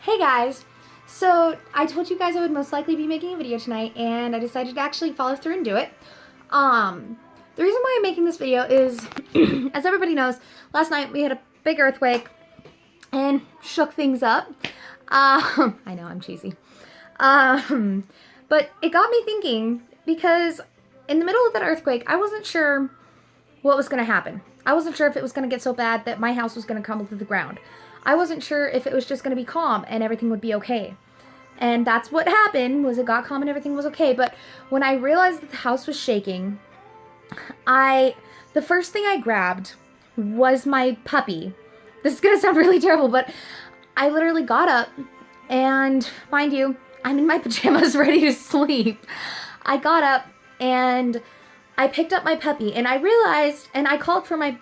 Hey guys! So, I told you guys I would most likely be making a video tonight, and I decided to actually follow through and do it. The reason why I'm making this video is, as everybody knows, last night we had a big earthquake and shook things up. I know, I'm cheesy. But it got me thinking, because in the middle of that earthquake, I wasn't sure what was going to happen. I wasn't sure if it was going to get so bad that my house was going to crumble to the ground. I wasn't sure if it was just going to be calm and everything would be okay. And that's what happened, was it got calm and everything was okay. But when I realized that the house was shaking, the first thing I grabbed was my puppy. This is going to sound really terrible, but I literally got up and, mind you, I'm in my pajamas ready to sleep. I got up and I picked up my puppy and I realized, and I called for my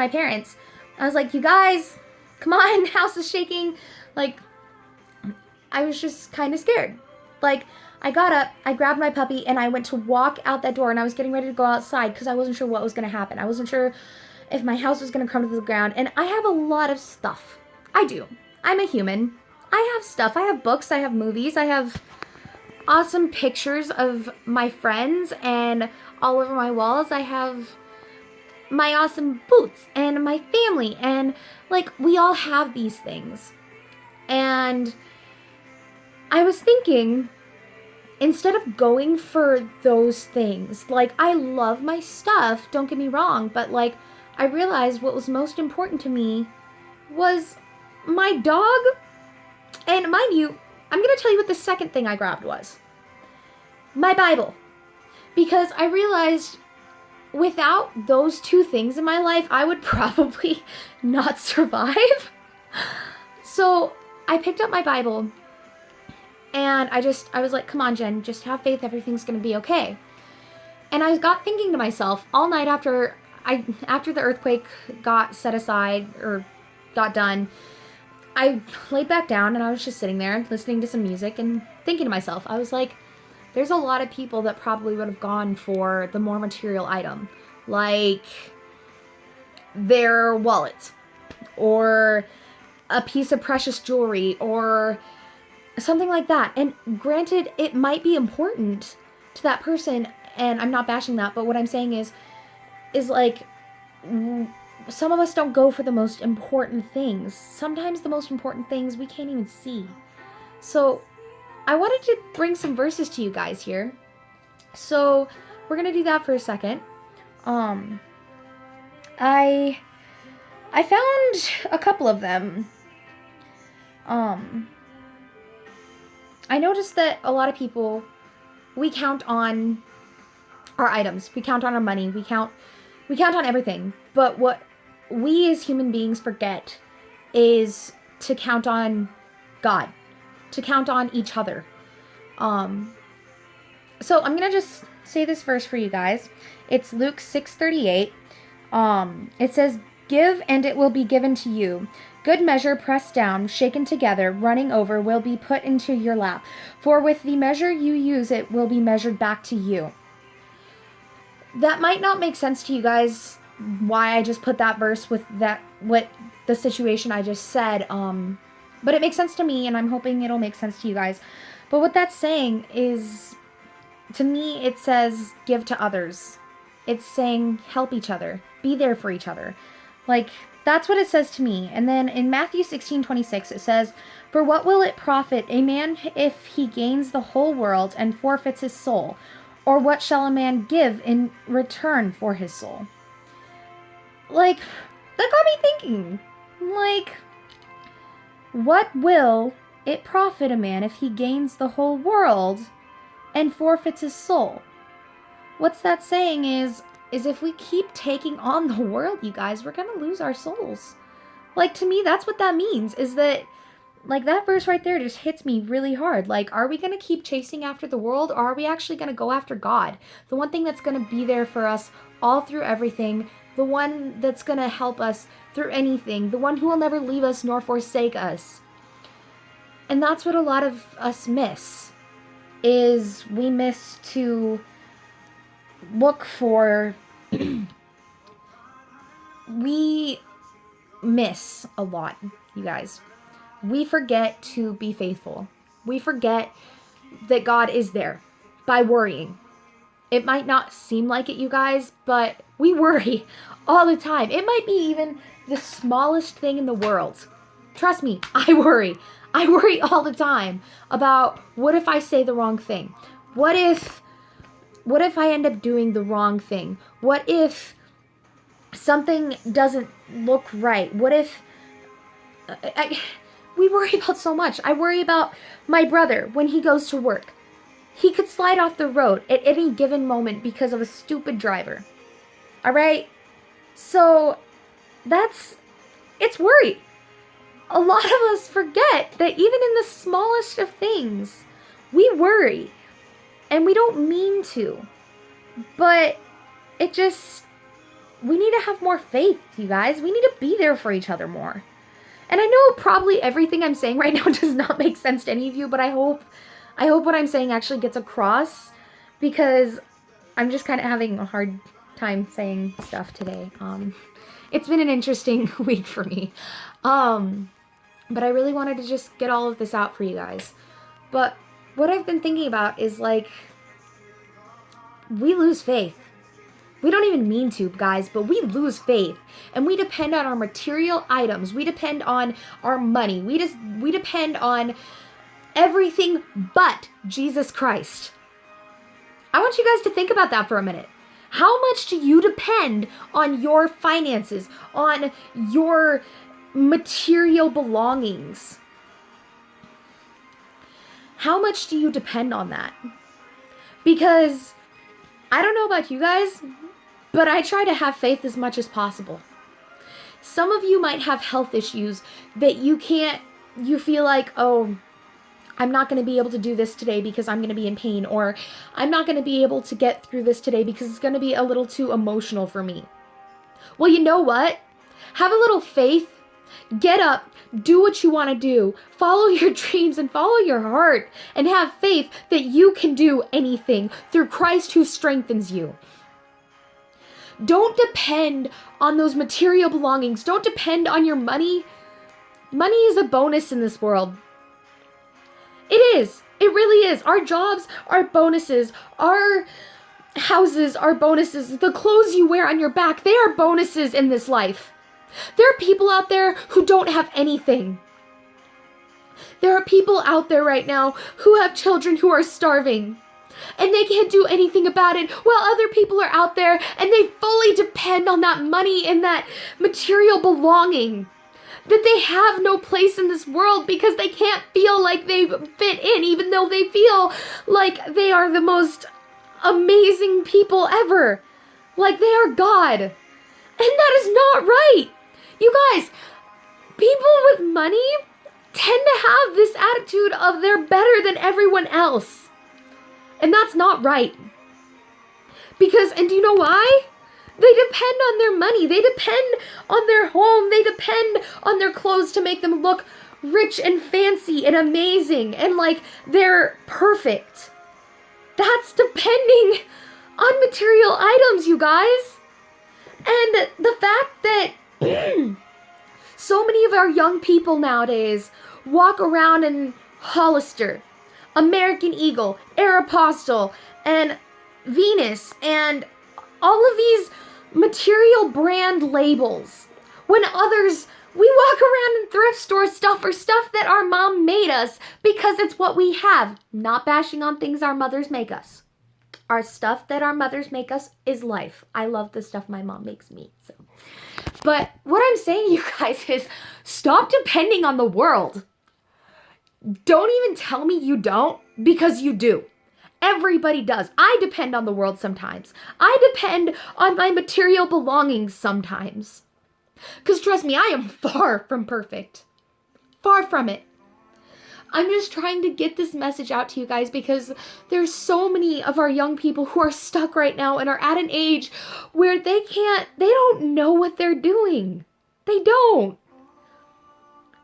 parents. I was like, you guys, come on, the house is shaking. Like, I was just kind of scared. Like, I got up, I grabbed my puppy, and I went to walk out that door, and I was getting ready to go outside because I wasn't sure what was going to happen. I wasn't sure if my house was going to crumble to the ground, and I have a lot of stuff. I do. I'm a human. I have stuff. I have books, I have movies, I have awesome pictures of my friends, and all over my walls I have my awesome boots and my family, and like, we all have these things. And I was thinking, instead of going for those things, like, I love my stuff, don't get me wrong, but like, I realized what was most important to me was my dog. And mind you, I'm gonna tell you what the second thing I grabbed was. My Bible. Because I realized without those two things in my life, I would probably not survive. So I picked up my Bible and I was like, come on, Jen, just have faith, everything's gonna be okay. And I got thinking to myself all night after the earthquake got set aside or got done, I laid back down and I was just sitting there listening to some music and thinking to myself, I was like, there's a lot of people that probably would have gone for the more material item, like their wallet or a piece of precious jewelry or something like that. And granted, it might be important to that person, and I'm not bashing that, but what I'm saying is like, some of us don't go for the most important things. Sometimes the most important things we can't even see. So I wanted to bring some verses to you guys here. So we're gonna do that for a second. I found a couple of them. I noticed that a lot of people, we count on our items, we count on our money, we count on everything. But what we as human beings forget is to count on God, to count on each other. So I'm gonna just say this verse for you guys. It's Luke 6:38. It says, "Give and it will be given to you. Good measure, pressed down, shaken together, running over, will be put into your lap. For with the measure you use, it will be measured back to you." That might not make sense to you guys, why I just put that verse with that, what the situation I just said, but it makes sense to me, and I'm hoping it'll make sense to you guys. But what that's saying is, to me, it says give to others. It's saying help each other, be there for each other. Like, that's what it says to me. And then in Matthew 16:26, it says, "For what will it profit a man if he gains the whole world and forfeits his soul? Or what shall a man give in return for his soul?" Like, that got me thinking. Like, what will it profit a man if he gains the whole world and forfeits his soul? What's that saying is if we keep taking on the world, you guys, we're gonna lose our souls. Like, to me, that's what that means, is that, like, that verse right there just hits me really hard. Like, are we gonna keep chasing after the world, or are we actually gonna go after God? The one thing that's gonna be there for us all through everything, the one that's gonna help us through anything, the one who will never leave us nor forsake us. And that's what a lot of us miss, is we miss to look for we miss a lot, you guys. we forget to be faithful. We forget that God is there by worrying. It might not seem like it, you guys, but we worry all the time. It might be even the smallest thing in the world. Trust me, I worry. I worry all the time about what if I say the wrong thing? What if I end up doing the wrong thing? What if something doesn't look right? What if we worry about so much. I worry about my brother when he goes to work. He could slide off the road at any given moment because of a stupid driver. All right? So it's worry. A lot of us forget that even in the smallest of things, we worry. And we don't mean to. But we need to have more faith, you guys. We need to be there for each other more. And I know probably everything I'm saying right now does not make sense to any of you, but I hope what I'm saying actually gets across, because I'm just kind of having a hard time saying stuff today. It's been an interesting week for me. But I really wanted to just get all of this out for you guys. But what I've been thinking about is, like, we lose faith. We don't even mean to, guys, but we lose faith. And we depend on our material items. We depend on our money. We depend on everything but Jesus Christ. I want you guys to think about that for a minute. How much do you depend on your finances, on your material belongings? How much do you depend on that? Because I don't know about you guys, but I try to have faith as much as possible. Some of you might have health issues that you feel like, oh, I'm not going to be able to do this today because I'm going to be in pain, or I'm not going to be able to get through this today because it's going to be a little too emotional for me. Well, you know what? Have a little faith. Get up, do what you want to do, follow your dreams and follow your heart, and have faith that you can do anything through Christ who strengthens you. Don't depend on those material belongings. Don't depend on your money. Money is a bonus in this world. It is. It really is. Our jobs are bonuses. Our houses are bonuses. The clothes you wear on your back, they are bonuses in this life. There are people out there who don't have anything. There are people out there right now who have children who are starving, and they can't do anything about it, while other people are out there and they fully depend on that money and that material belonging. That they have no place in this world because they can't feel like they fit in, even though they feel like they are the most amazing people ever. Like they are God. And that is not right. You guys, people with money tend to have this attitude of they're better than everyone else. And that's not right. And do you know why? They depend on their money. They depend on their home. They depend on their clothes to make them look rich and fancy and amazing and like they're perfect. That's depending on material items, you guys. And the fact that so many of our young people nowadays walk around in Hollister, American Eagle, Aeropostale, and Venus, and all of these material brand labels, when others, we walk around in thrift store stuff for stuff that our mom made us because it's what we have. Not bashing on things our mothers make us. Our stuff that our mothers make us is life. I love the stuff my mom makes me. But what I'm saying, you guys, is stop depending on the world. Don't even tell me you don't, because you do. Everybody does. I depend on the world sometimes. I depend on my material belongings sometimes. Because trust me, I am far from perfect. Far from it. I'm just trying to get this message out to you guys because there's so many of our young people who are stuck right now and are at an age where they don't know what they're doing. They don't.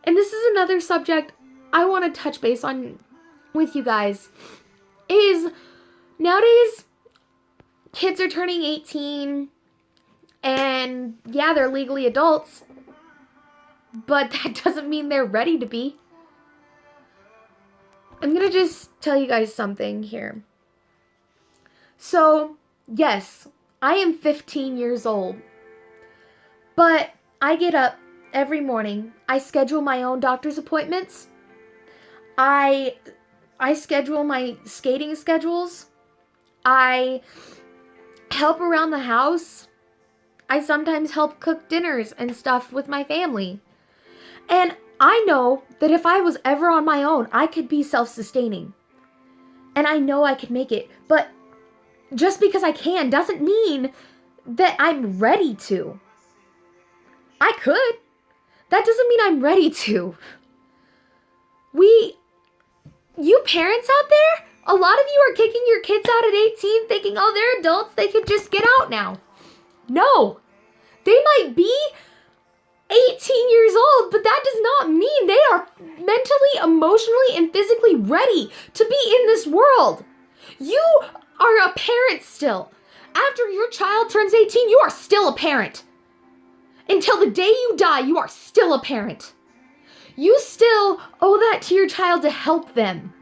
And this is another subject I want to touch base on with you guys. Is nowadays kids are turning 18 and yeah, they're legally adults, but that doesn't mean they're ready to be. I'm going to just tell you guys something here. So, yes, I am 15 years old, but I get up every morning. I schedule my own doctor's appointments. I schedule my skating schedules. I help around the house. I sometimes help cook dinners and stuff with my family. And I know that if I was ever on my own, I could be self-sustaining. And I know I could make it. But just because I can doesn't mean that I'm ready to. I could. That doesn't mean I'm ready to. You parents out there, a lot of you are kicking your kids out at 18 thinking, oh, they're adults, they could just get out now. No. They might be 18 years old, but that does not mean they are mentally, emotionally, and physically ready to be in this world. You are a parent still. After your child turns 18, you are still a parent. Until the day you die, you are still a parent. You still owe that to your child to help them.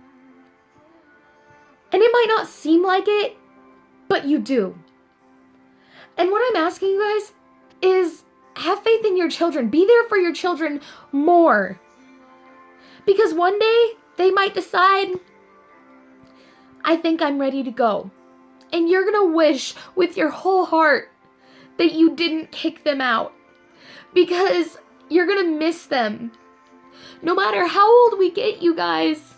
And it might not seem like it, but you do. And what I'm asking you guys is have faith in your children. Be there for your children more. Because one day they might decide, I think I'm ready to go. And you're going to wish with your whole heart that you didn't kick them out. Because you're going to miss them. No matter how old we get, you guys,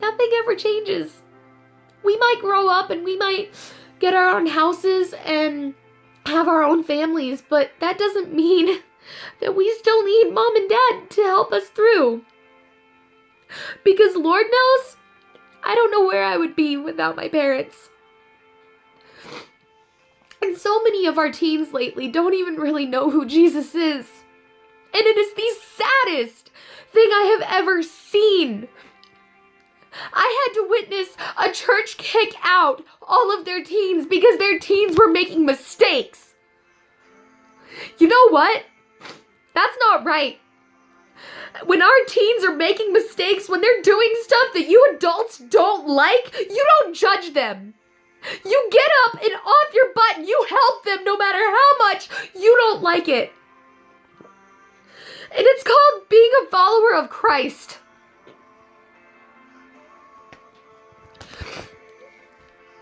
nothing ever changes. We might grow up and we might get our own houses and have our own families, but that doesn't mean that we still need mom and dad to help us through. Because Lord knows, I don't know where I would be without my parents. And so many of our teens lately don't even really know who Jesus is. And it is the saddest thing I have ever seen. I had to witness a church kick out all of their teens because their teens were making mistakes. You know what? That's not right. When our teens are making mistakes, when they're doing stuff that you adults don't like, you don't judge them. You get up and off your butt and you help them no matter how much you don't like it. And it's called being a follower of Christ.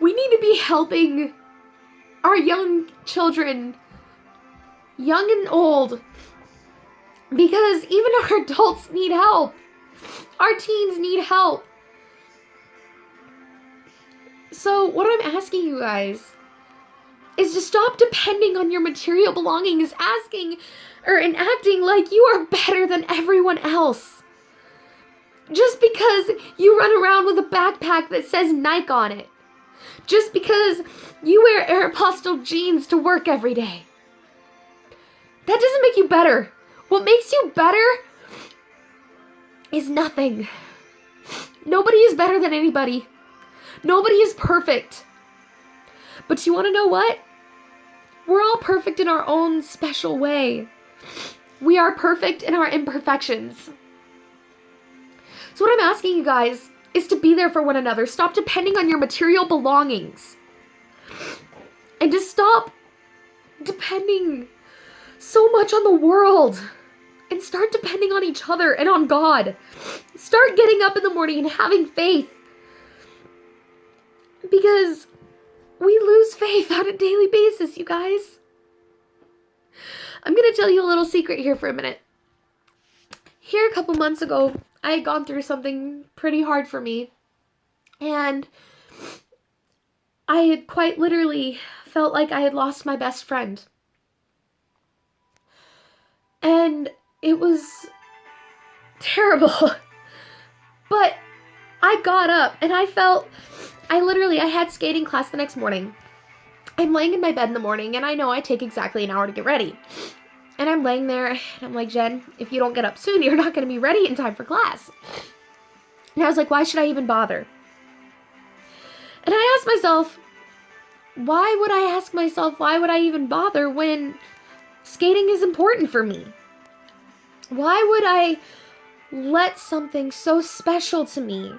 We need to be helping our young children, young and old, because even our adults need help. Our teens need help. So what I'm asking you guys is to stop depending on your material belongings, and acting like you are better than everyone else. Just because you run around with a backpack that says Nike on it. Just because you wear Aeropostale jeans to work every day. That doesn't make you better. What makes you better is nothing. Nobody is better than anybody. Nobody is perfect. But you want to know what? We're all perfect in our own special way. We are perfect in our imperfections. So what I'm asking you guys is to be there for one another. Stop depending on your material belongings. And just stop depending so much on the world. And start depending on each other and on God. Start getting up in the morning and having faith. Because we lose faith on a daily basis, you guys. I'm going to tell you a little secret here for a minute. Here a couple months ago, I had gone through something pretty hard for me. And I had quite literally felt like I had lost my best friend. And it was terrible. But I got up and I had skating class the next morning. I'm laying in my bed in the morning and I know I take exactly an hour to get ready. And I'm laying there and I'm like, Jen, if you don't get up soon, you're not going to be ready in time for class. And I was like, why should I even bother? And I asked myself, why would I even bother when skating is important for me? Why would I let something so special to me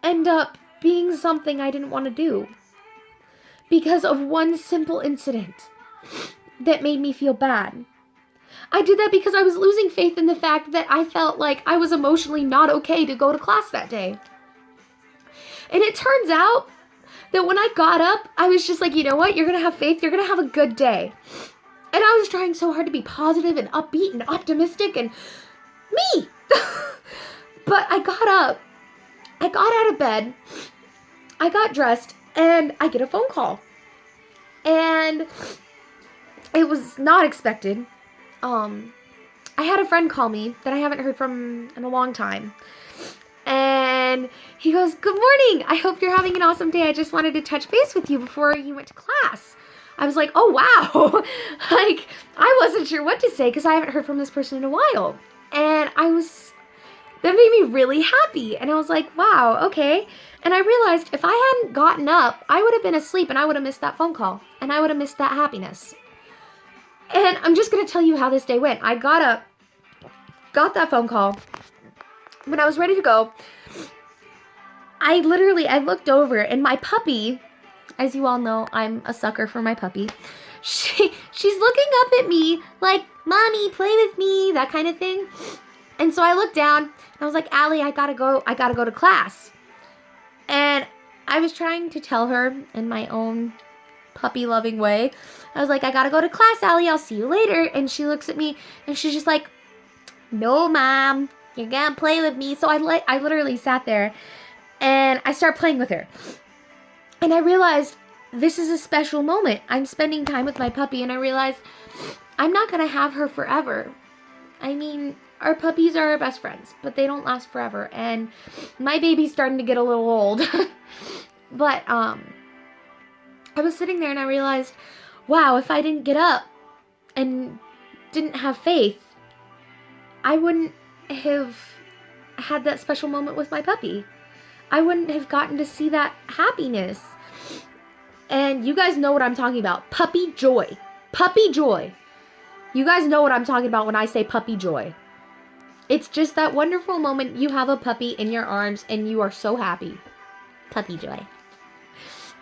end up being something I didn't want to do because of one simple incident that made me feel bad. I did that because I was losing faith in the fact that I felt like I was emotionally not okay to go to class that day. And it turns out that when I got up, I was just like, you know what? You're going to have faith. You're going to have a good day. And I was trying so hard to be positive and upbeat and optimistic and me. But I got up. I got out of bed. I got dressed and I get a phone call. And it was not expected. I had a friend call me that I haven't heard from in a long time. And he goes, "Good morning. I hope you're having an awesome day. I just wanted to touch base with you before you went to class." I was like, oh, wow. Like, I wasn't sure what to say because I haven't heard from this person in a while. And that made me really happy. And I was like, wow, okay. And I realized if I hadn't gotten up, I would have been asleep and I would have missed that phone call. And I would have missed that happiness. And I'm just going to tell you how this day went. I got up, got that phone call. When I was ready to go, I looked over and my puppy, as you all know, I'm a sucker for my puppy. She's looking up at me like, "Mommy, play with me," that kind of thing. And so I looked down and I was like, "Allie, I gotta go to class." And I was trying to tell her in my own puppy loving way. I was like, "I gotta go to class, Allie, I'll see you later." And she looks at me and she's just like, "No, Mom, you're gonna play with me." So I literally sat there and I started playing with her. And I realized this is a special moment. I'm spending time with my puppy and I realized I'm not gonna have her forever. I mean, our puppies are our best friends, but they don't last forever. And my baby's starting to get a little old. But I was sitting there and I realized, wow, if I didn't get up and didn't have faith, I wouldn't have had that special moment with my puppy. I wouldn't have gotten to see that happiness. And you guys know what I'm talking about. Puppy joy. Puppy joy. You guys know what I'm talking about when I say puppy joy. It's just that wonderful moment you have a puppy in your arms and you are so happy. Puppy joy.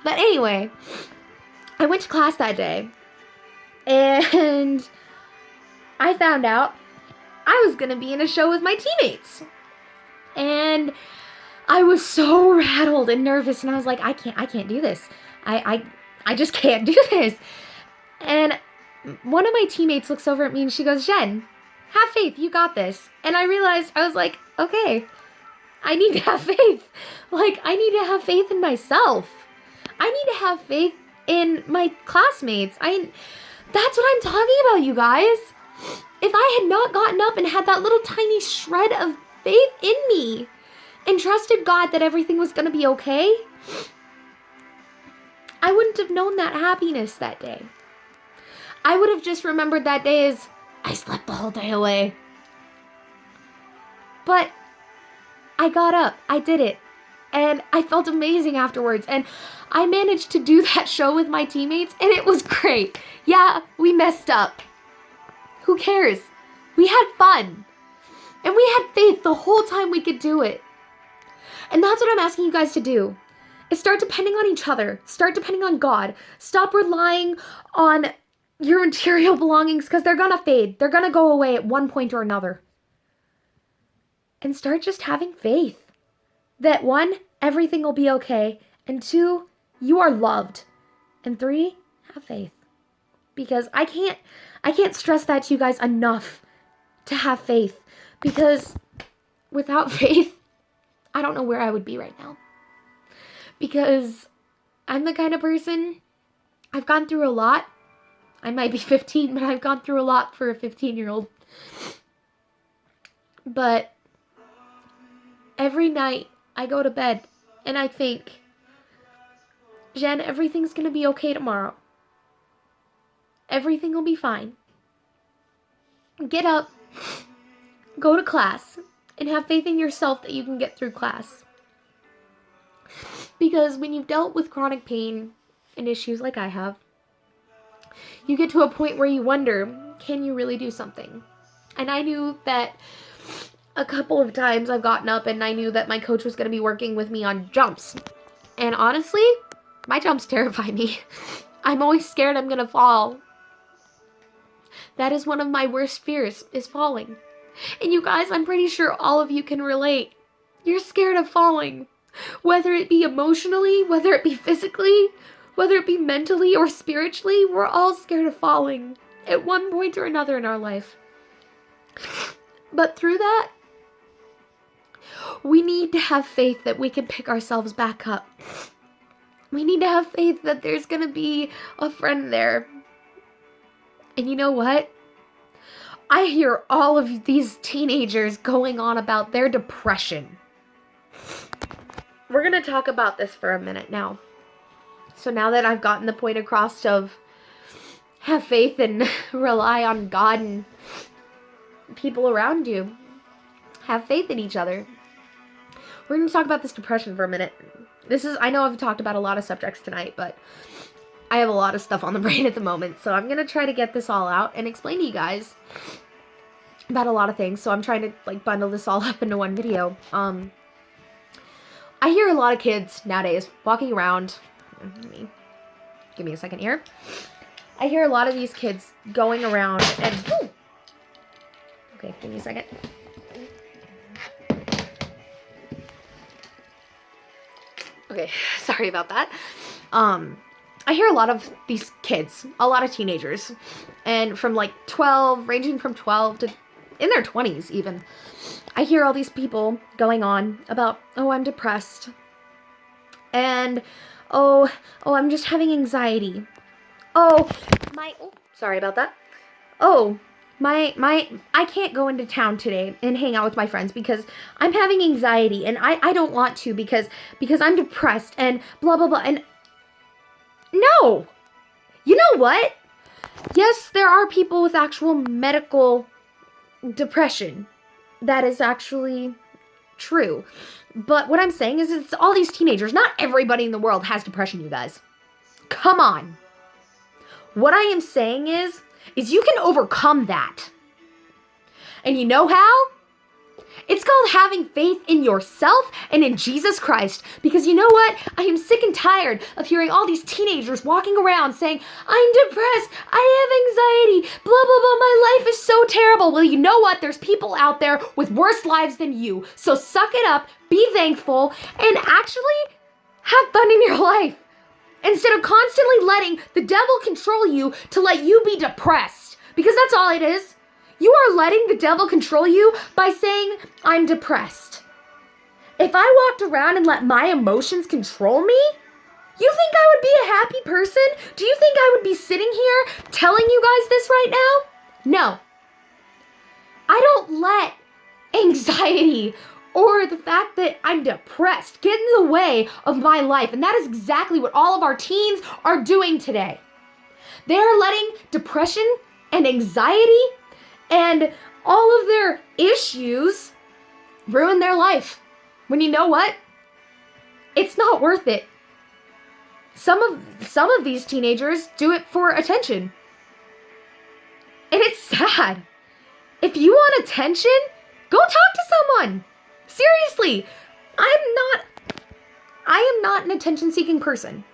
But anyway, I went to class that day and I found out I was going to be in a show with my teammates. And I was so rattled and nervous and I was like, I can't do this. I just can't do this. And one of my teammates looks over at me and she goes, "Jen, have faith, you got this." And I realized, I was like, okay, I need to have faith. Like, I need to have faith in myself. I need to have faith in my classmates. That's what I'm talking about, you guys. If I had not gotten up and had that little tiny shred of faith in me and trusted God that everything was going to be okay, I wouldn't have known that happiness that day. I would have just remembered that day as, I slept the whole day away. But I got up. I did it. And I felt amazing afterwards. And I managed to do that show with my teammates, and it was great. Yeah, we messed up. Who cares? We had fun. And we had faith the whole time we could do it. And that's what I'm asking you guys to do. Is start depending on each other. Start depending on God. Stop relying on your material belongings because they're gonna fade. They're gonna go away at one point or another. And start just having faith that 1, everything will be okay, and 2, you are loved, and 3, have faith. Because I can't stress that to you guys enough to have faith, because without faith, I don't know where I would be right now. Because I'm the kind of person, I've gone through a lot. I might be 15, but I've gone through a lot for a 15-year-old. But every night I go to bed and I think, Jen, everything's going to be okay tomorrow. Everything will be fine. Get up, go to class, and have faith in yourself that you can get through class. Because when you've dealt with chronic pain and issues like I have, you get to a point where you wonder, can you really do something? And I knew that a couple of times I've gotten up and I knew that my coach was going to be working with me on jumps. And honestly, my jumps terrify me. I'm always scared I'm going to fall. That is one of my worst fears, is falling. And you guys, I'm pretty sure all of you can relate. You're scared of falling. Whether it be emotionally, whether it be physically, whether it be mentally or spiritually, we're all scared of falling at one point or another in our life. But through that, we need to have faith that we can pick ourselves back up. We need to have faith that there's going to be a friend there. And you know what? I hear all of these teenagers going on about their depression. We're going to talk about this for a minute now. So now that I've gotten the point across of have faith and rely on God and people around you, have faith in each other. We're going to talk about this depression for a minute. I know I've talked about a lot of subjects tonight, but I have a lot of stuff on the brain at the moment. So I'm going to try to get this all out and explain to you guys about a lot of things. So I'm trying to bundle this all up into one video. I hear a lot of kids nowadays walking around. Give me a second here. I hear a lot of these kids going around and... Whew, okay, give me a second. Okay, sorry about that. I hear a lot of these kids, a lot of teenagers, and from 12, ranging from 12 to in their 20s even. I hear all these people going on about, oh, I'm depressed. And, oh, I'm just having anxiety. Sorry about that. I can't go into town today and hang out with my friends because I'm having anxiety and I don't want to because I'm depressed and blah, blah, blah. And no, you know what? Yes, there are people with actual medical depression. That is actually true. But what I'm saying is it's all these teenagers. Not everybody in the world has depression, you guys. Come on. What I am saying is you can overcome that. And you know how? It's called having faith in yourself and in Jesus Christ. Because you know what? I am sick and tired of hearing all these teenagers walking around saying, I'm depressed, I have anxiety, blah, blah, blah, my life is so terrible. Well, you know what? There's people out there with worse lives than you. So suck it up, be thankful, and actually have fun in your life. Instead of constantly letting the devil control you to let you be depressed. Because that's all it is. You are letting the devil control you by saying, I'm depressed. If I walked around and let my emotions control me, you think I would be a happy person? Do you think I would be sitting here telling you guys this right now? No. I don't let anxiety or the fact that I'm depressed get in the way of my life. And that is exactly what all of our teens are doing today. They are letting depression and anxiety and all of their issues ruin their life. When you know what? It's not worth it. Some of these teenagers do it for attention. And it's sad. If you want attention, go talk to someone. Seriously, I am not an attention-seeking person.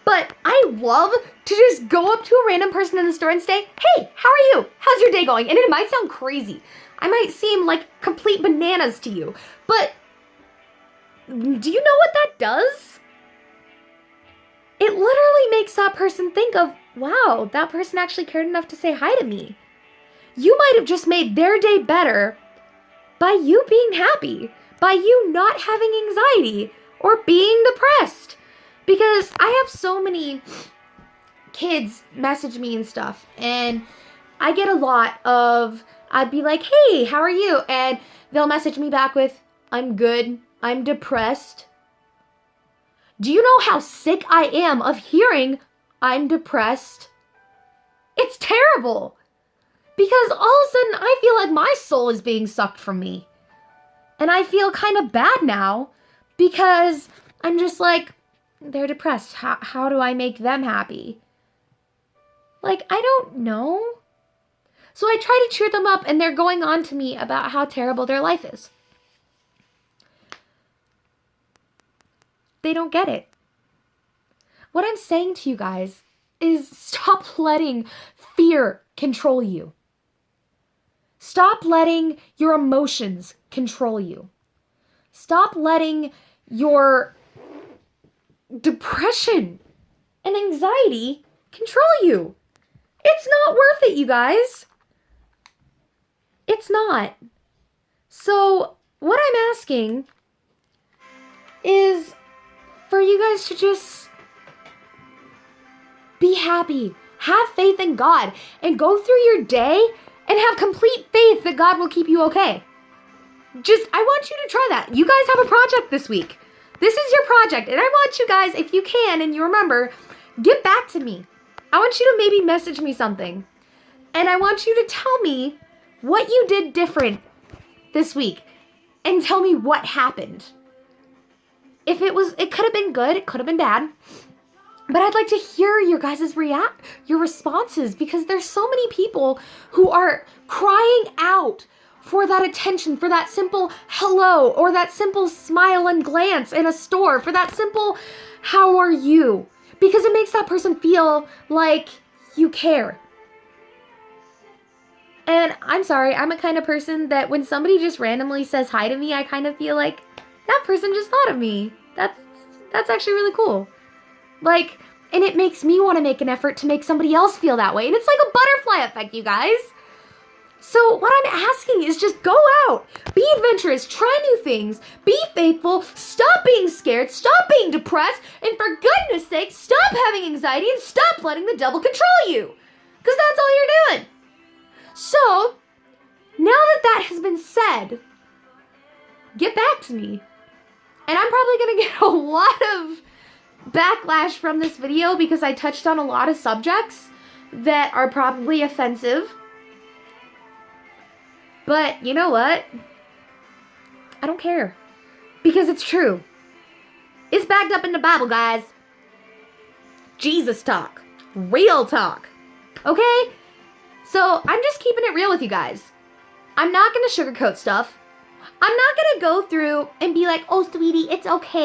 But I love to just go up to a random person in the store and say, hey, how are you? How's your day going? And it might sound crazy. I might seem like complete bananas to you. But do you know what that does? It literally makes that person think of, wow, that person actually cared enough to say hi to me. You might have just made their day better by you being happy, by you not having anxiety or being depressed. Because I have so many kids message me and stuff, and I get a lot of, I'd be like, hey, how are you? And they'll message me back with, I'm good, I'm depressed. Do you know how sick I am of hearing I'm depressed? It's terrible. Because all of a sudden I feel like my soul is being sucked from me. And I feel kind of bad now because I'm just like, they're depressed. How do I make them happy? Like, I don't know. So I try to cheer them up, and they're going on to me about how terrible their life is. They don't get it. What I'm saying to you guys is stop letting fear control you. Stop letting your emotions control you. Stop letting your depression and anxiety control you. It's not worth it, you guys. It's not. So, what I'm asking is for you guys to just be happy. Have faith in God and go through your day and have complete faith that God will keep you okay. I want you to try that. You guys have a project this week. This is your project, and I want you guys, if you can and you remember, get back to me. I want you to maybe message me something. And I want you to tell me what you did different this week and tell me what happened. It could have been good, it could have been bad. But I'd like to hear your guys' your responses, because there's so many people who are crying out for that attention, for that simple hello, or that simple smile and glance in a store, for that simple how are you? Because it makes that person feel like you care. And I'm sorry, I'm a kind of person that when somebody just randomly says hi to me, I kind of feel like that person just thought of me. That's actually really cool. Like, and it makes me want to make an effort to make somebody else feel that way. And it's like a butterfly effect, you guys. So what I'm asking is just go out, be adventurous, try new things, be faithful, stop being scared, stop being depressed, and for goodness sake, stop having anxiety and stop letting the devil control you. Because that's all you're doing. So, now that has been said, get back to me. And I'm probably going to get a lot of backlash from this video because I touched on a lot of subjects that are probably offensive. But you know what? I don't care. Because it's true. It's backed up in the Bible, guys. Jesus talk. Real talk. Okay? So, I'm just keeping it real with you guys. I'm not going to sugarcoat stuff. I'm not going to go through and be like, oh, sweetie, it's okay.